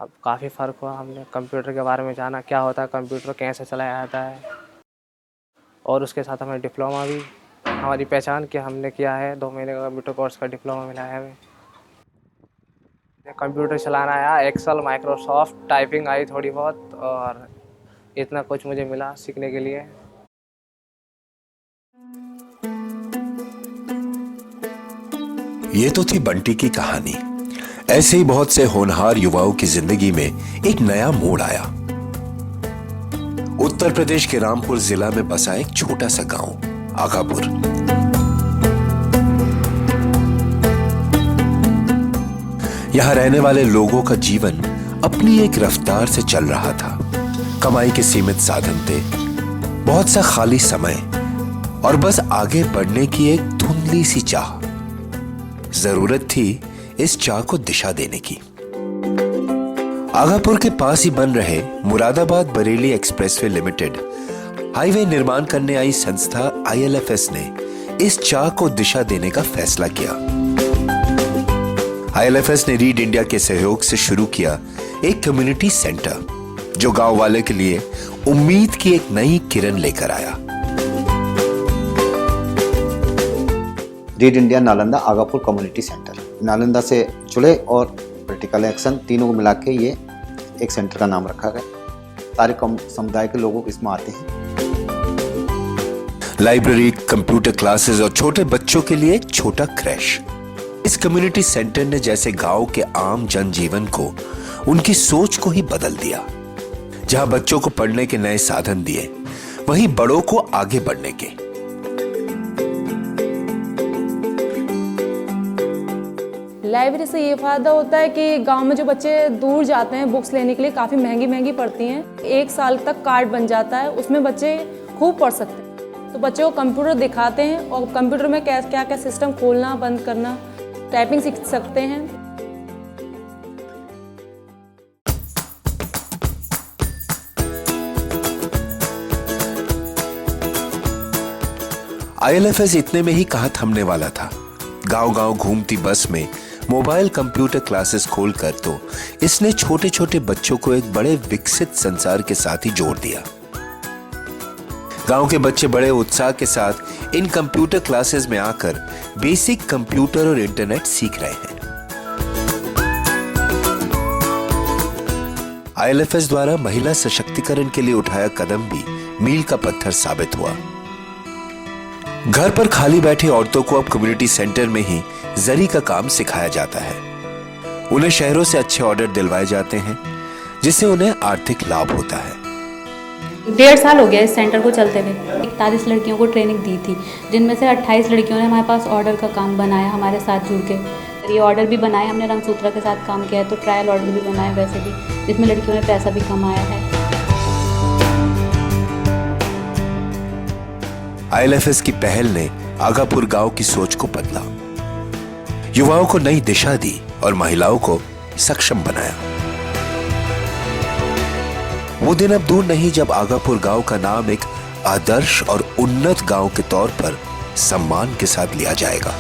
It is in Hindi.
अब काफ़ी फ़र्क हुआ। हमने कंप्यूटर के बारे में जाना, क्या होता है कंप्यूटर, कैसे चलाया जाता है, और उसके साथ हमें डिप्लोमा भी, हमारी पहचान कि हमने किया है। 2 महीने का कंप्यूटर कोर्स का डिप्लोमा मिला है हमें। कंप्यूटर चलाना आया, एक्सेल, माइक्रोसॉफ्ट, टाइपिंग आई थोड़ी बहुत, और इतना कुछ मुझे मिला सीखने के लिए। ये तो थी बंटी की कहानी। ऐसे ही बहुत से होनहार युवाओं की जिंदगी में एक नया मोड़ आया। उत्तर प्रदेश के रामपुर जिला में बसा एक छोटा सा गांव आगापुर। यहां रहने वाले लोगों का जीवन अपनी एक रफ्तार से चल रहा था। कमाई के सीमित साधन थे, बहुत सा खाली समय, और बस आगे बढ़ने की एक धुंधली सी चाह। जरूरत थी इस चाह को दिशा देने की। आगापुर के पास ही बन रहे Moradabad Bareilly expressway limited highway निर्माण करने आई संस्था ILFS ने इस चाह को दिशा देने का फैसला किया। ILFS ने रीड इंडिया के सहयोग से शुरू किया एक कम्युनिटी सेंटर, जो गांव वाले के लिए उम्मीद की एक नई किरण लेकर आया। Read India Nalanda Agapur community centre, Nalanda से जुड़े और प्रैक्टिकल एक्शन तीनों को मिला के ये एक सेंटर का नाम रखा गया। सारे समुदाय के लोग इसमें आते हैं। लाइब्रेरी, कंप्यूटर क्लासेस और छोटे बच्चों के लिए छोटा क्रैश। इस कम्युनिटी सेंटर ने जैसे गांव के आम जनजीवन को, उनकी सोच को ही बदल दिया। जहां बच्चों को पढ़ने के नए साधन दिए, वहीं बड़ों को आगे बढ़ने के। लाइब्रेरी से ये फ़ायदा होता है कि गांव में जो बच्चे दूर जाते हैं बुक्स लेने के लिए, काफ़ी महंगी महंगी पड़ती हैं। 1 साल तक कार्ड बन जाता है, उसमें बच्चे खूब पढ़ सकते हैं। तो बच्चों को कंप्यूटर दिखाते हैं और कंप्यूटर में क्या क्या सिस्टम खोलना बंद करना, टाइपिंग सीख सकते हैं। ILFS इतने में ही कहां थमने वाला था। गांव-गांव घूमती बस में मोबाइल कंप्यूटर क्लासेस खोलकर तो इसने छोटे छोटे बच्चों को एक बड़े विकसित संसार के साथ ही जोड़ दिया। गांव के बच्चे बड़े उत्साह के साथ इन कंप्यूटर क्लासेस में आकर बेसिक कंप्यूटर और इंटरनेट सीख रहे हैं। ILFS द्वारा महिला सशक्तिकरण के लिए उठाया कदम भी मील का पत्थर साबित हुआ। घर पर खाली बैठी औरतों को अब कम्युनिटी सेंटर में ही जरी का काम सिखाया जाता है। उन्हें शहरों से अच्छे ऑर्डर दिलवाए जाते हैं, जिससे उन्हें आर्थिक लाभ होता है। 1.5 साल हो गया इस सेंटर को चलते हुए। 41 लड़कियों को ट्रेनिंग दी थी, जिनमें से 28 लड़कियों ने हमारे पास ऑर्डर का काम बनाया हमारे साथ जुड़ के। ये ऑर्डर भी बनाए हमने, रंगसूत्रा के साथ काम किया है, तो ट्रायल ऑर्डर भी बनाए वैसे भी, जिसमें लड़कियों ने पैसा भी कमाया है। ILFS की पहल ने आगापुर गांव की सोच को बदला, युवाओं को नई दिशा दी और महिलाओं को सक्षम बनाया। वो दिन अब दूर नहीं जब आगापुर गांव का नाम एक आदर्श और उन्नत गांव के तौर पर सम्मान के साथ लिया जाएगा।